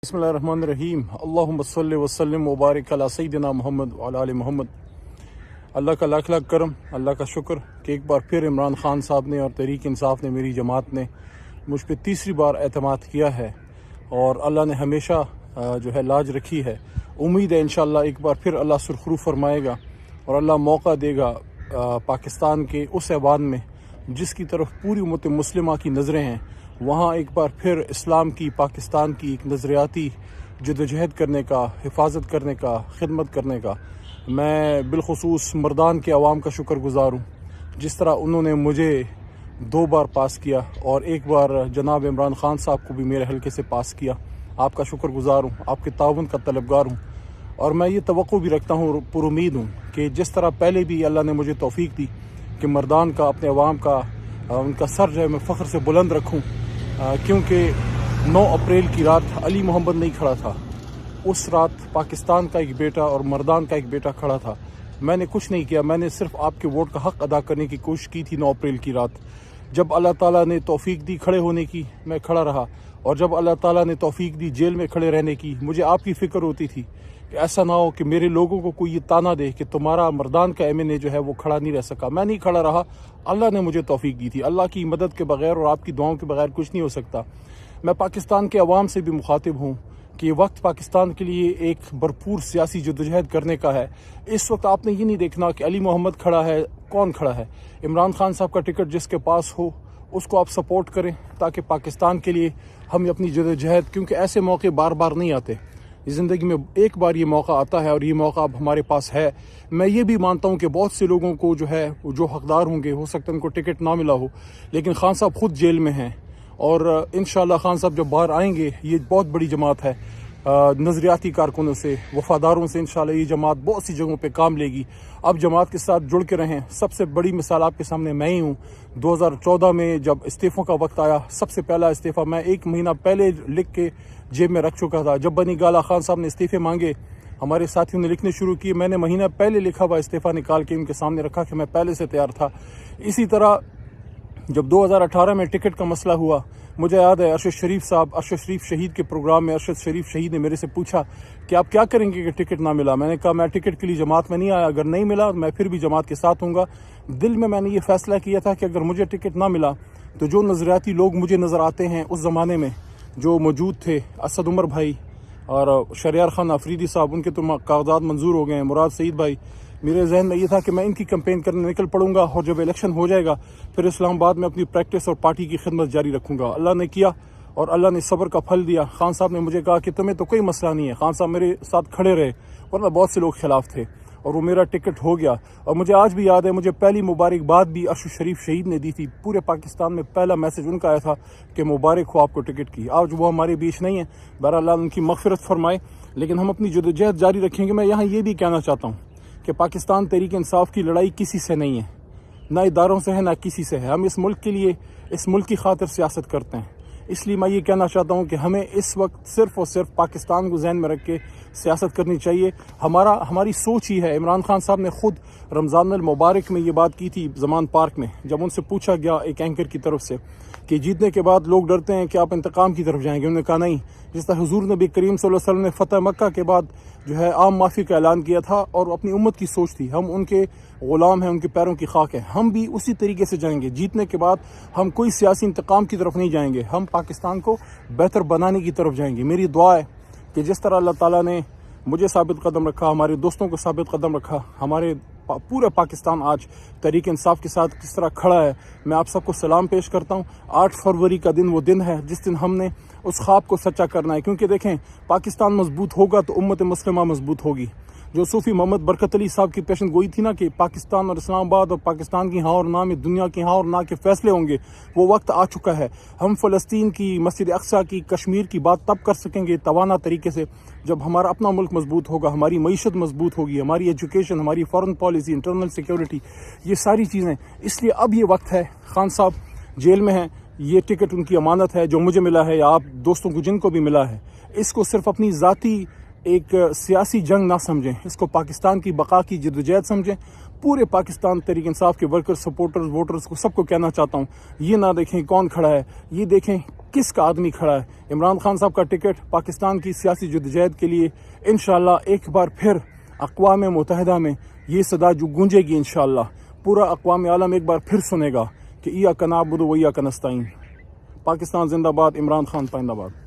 بسم اللہ الرحمن الرحیم اللہم صلی وسلم وبارک علی سیدنا محمد وعلی آل محمد۔ اللہ کا لاکھ لاکھ کرم، اللہ کا شکر کہ ایک بار پھر عمران خان صاحب نے اور تحریک انصاف نے، میری جماعت نے مجھ پہ تیسری بار اعتماد کیا ہے اور اللہ نے ہمیشہ جو ہے لاج رکھی ہے۔ امید ہے انشاءاللہ ایک بار پھر اللہ سرخرو فرمائے گا اور اللہ موقع دے گا پاکستان کے اس ایوان میں جس کی طرف پوری امت مسلمہ کی نظریں ہیں، وہاں ایک بار پھر اسلام کی، پاکستان کی ایک نظریاتی جدوجہد کرنے کا، حفاظت کرنے کا، خدمت کرنے کا۔ میں بالخصوص مردان کے عوام کا شکر گزار ہوں، جس طرح انہوں نے مجھے 2 بار پاس کیا اور ایک بار جناب عمران خان صاحب کو بھی میرے حلقے سے پاس کیا۔ آپ کا شکر گزار ہوں، آپ کے تعاون کا طلبگار ہوں، اور میں یہ توقع بھی رکھتا ہوں، پر امید ہوں کہ جس طرح پہلے بھی اللہ نے مجھے توفیق دی کہ مردان کا، اپنے عوام کا، ان کا سر جو ہے میں فخر سے بلند رکھوں، کیونکہ 9 اپریل کی رات علی محمد نہیں کھڑا تھا، اس رات پاکستان کا ایک بیٹا اور مردان کا ایک بیٹا کھڑا تھا۔ میں نے کچھ نہیں کیا، میں نے صرف آپ کے ووٹ کا حق ادا کرنے کی کوشش کی تھی۔ 9 اپریل کی رات جب اللہ تعالیٰ نے توفیق دی کھڑے ہونے کی، میں کھڑا رہا، اور جب اللہ تعالیٰ نے توفیق دی جیل میں کھڑے رہنے کی، مجھے آپ کی فکر ہوتی تھی کہ ایسا نہ ہو کہ میرے لوگوں کو کوئی یہ تانا دے کہ تمہارا مردان کا ایم این اے جو ہے وہ کھڑا نہیں رہ سکا۔ میں نہیں کھڑا رہا، اللہ نے مجھے توفیق دی تھی۔ اللہ کی مدد کے بغیر اور آپ کی دعاؤں کے بغیر کچھ نہیں ہو سکتا۔ میں پاکستان کے عوام سے بھی مخاطب ہوں کہ یہ وقت پاکستان کے لیے ایک بھرپور سیاسی جدوجہد کرنے کا ہے۔ اس وقت آپ نے یہ نہیں دیکھنا کہ علی محمد کھڑا ہے، کون کھڑا ہے۔ عمران خان صاحب کا ٹکٹ جس کے پاس ہو اس کو آپ سپورٹ کریں، تاکہ پاکستان کے لیے ہم اپنی جدوجہد، کیونکہ ایسے موقع بار بار نہیں آتے، زندگی میں ایک بار یہ موقع آتا ہے اور یہ موقع اب ہمارے پاس ہے۔ میں یہ بھی مانتا ہوں کہ بہت سے لوگوں کو جو ہے جو حقدار ہوں گے، ہو سکتا ہے ان کو ٹکٹ نہ ملا ہو، لیکن خان صاحب خود جیل میں ہیں، اور انشاءاللہ خان صاحب جب باہر آئیں گے، یہ بہت بڑی جماعت ہے، نظریاتی کارکنوں سے، وفاداروں سے انشاءاللہ یہ جماعت بہت سی جگہوں پہ کام لے گی۔ اب جماعت کے ساتھ جڑ کے رہیں۔ سب سے بڑی مثال آپ کے سامنے میں ہی ہوں۔ 2014 میں جب استعفوں کا وقت آیا، سب سے پہلا استعفیٰ میں 1 مہینہ پہلے لکھ کے جیب میں رکھ چکا تھا۔ جب بنی گالہ خان صاحب نے استعفے مانگے، ہمارے ساتھیوں نے لکھنے شروع کیے، میں نے مہینہ پہلے لکھا ہوا استعفیٰ نکال کے ان کے سامنے رکھا کہ میں پہلے سے تیار تھا۔ اسی طرح جب 2018 میں ٹکٹ کا مسئلہ ہوا، مجھے یاد ہے ارشد شریف صاحب، ارشد شریف شہید کے پروگرام میں ارشد شریف شہید نے میرے سے پوچھا کہ آپ کیا کریں گے کہ ٹکٹ نہ ملا۔ میں نے کہا میں ٹکٹ کے لیے جماعت میں نہیں آیا، اگر نہیں ملا میں پھر بھی جماعت کے ساتھ ہوں گا۔ دل میں نے یہ فیصلہ کیا تھا کہ اگر مجھے ٹکٹ نہ ملا تو جو نظریاتی لوگ مجھے نظر آتے ہیں اس زمانے میں جو موجود تھے، اسد عمر بھائی اور شریار خان افریدی صاحب، ان کے تو کاغذات منظور ہو گئے ہیں، مراد سعید بھائی، میرے ذہن میں یہ تھا کہ میں ان کی کمپین کرنے نکل پڑوں گا، اور جب الیکشن ہو جائے گا پھر اسلام آباد میں اپنی پریکٹس اور پارٹی کی خدمت جاری رکھوں گا۔ اللہ نے کیا اور اللہ نے صبر کا پھل دیا۔ خان صاحب نے مجھے کہا کہ تمہیں تو کوئی مسئلہ نہیں ہے، خان صاحب میرے ساتھ کھڑے رہے، ورنہ بہت سے لوگ خلاف تھے، اور وہ میرا ٹکٹ ہو گیا۔ اور مجھے آج بھی یاد ہے، مجھے پہلی مبارکباد بھی ارشد شریف شہید نے دی تھی۔ پورے پاکستان میں پہلا میسج ان کا آیا تھا کہ مبارک ہو آپ کو ٹکٹ کی۔ آج وہ ہمارے بیچ نہیں ہے، بہرحال اللہ ان کی مغفرت فرمائے، لیکن ہم اپنی جدوجہد جاری رکھیں گے۔ میں یہاں یہ بھی کہنا چاہتا ہوں کہ پاکستان تحریک انصاف کی لڑائی کسی سے نہیں ہے، نہ اداروں سے ہے نہ کسی سے ہے۔ ہم اس ملک کے لیے، اس ملک کی خاطر سیاست کرتے ہیں۔ اس لیے میں یہ کہنا چاہتا ہوں کہ ہمیں اس وقت صرف اور صرف پاکستان کو ذہن میں رکھ کے سیاست کرنی چاہیے۔ ہماری سوچ ہی ہے۔ عمران خان صاحب نے خود رمضان المبارک میں یہ بات کی تھی زمان پارک میں، جب ان سے پوچھا گیا ایک اینکر کی طرف سے کہ جیتنے کے بعد لوگ ڈرتے ہیں کہ آپ انتقام کی طرف جائیں گے، انہوں نے کہا نہیں۔ جس طرح حضور نبی کریم صلی اللہ علیہ وسلم نے فتح مکہ کے بعد جو ہے عام معافی کا اعلان کیا تھا، اور اپنی امت کی سوچ تھی، ہم ان کے غلام ہیں، ان کے پیروں کی خاک ہیں، ہم بھی اسی طریقے سے جائیں گے۔ جیتنے کے بعد ہم کوئی سیاسی انتقام کی طرف نہیں جائیں گے، ہم پاکستان کو بہتر بنانے کی طرف جائیں گے۔ میری دعا ہے کہ جس طرح اللہ تعالیٰ نے مجھے ثابت قدم رکھا، ہمارے دوستوں کو ثابت قدم رکھا، ہمارے پورا پاکستان آج تحریک انصاف کے ساتھ کس طرح کھڑا ہے، میں آپ سب کو سلام پیش کرتا ہوں۔ 8 فروری کا دن وہ دن ہے جس دن ہم نے اس خواب کو سچا کرنا ہے، کیونکہ دیکھیں پاکستان مضبوط ہوگا تو امت مسلمہ مضبوط ہوگی۔ جو صوفی محمد برکت علی صاحب کی پیشن گوئی تھی نا کہ پاکستان اور اسلام آباد اور پاکستان کی ہاں اور نہ میں دنیا کی ہاں اور نہ کے فیصلے ہوں گے، وہ وقت آ چکا ہے۔ ہم فلسطین کی، مسجد اقصیٰ کی، کشمیر کی بات تب کر سکیں گے توانا طریقے سے جب ہمارا اپنا ملک مضبوط ہوگا، ہماری معیشت مضبوط ہوگی، ہماری ایجوکیشن، ہماری فارن پالیسی، انٹرنل سیکیورٹی، یہ ساری چیزیں۔ اس لیے اب یہ وقت ہے۔ خان صاحب جیل میں ہیں، یہ ٹکٹ ان کی امانت ہے جو مجھے ملا ہے یا آپ دوستوں کو جن کو بھی ملا ہے، اس کو صرف اپنی ذاتی ایک سیاسی جنگ نہ سمجھیں، اس کو پاکستان کی بقا کی جدوجہد سمجھیں. پورے پاکستان تحریک انصاف کے ورکر، سپورٹرز، ووٹرز کو سب کو کہنا چاہتا ہوں، یہ نہ دیکھیں کون کھڑا ہے، یہ دیکھیں کس کا آدمی کھڑا ہے. عمران خان صاحب کا ٹکٹ پاکستان کی سیاسی جدوجہد کے لیے انشاءاللہ ایک بار پھر اقوام متحدہ میں یہ صدا جو گونجے گی، انشاءاللہ پورا اقوام عالم ایک بار پھر سنے گا کہ ایاک نعبد و ایاک نستعین. پاکستان زندہ باد، عمران خان پائندہ باد.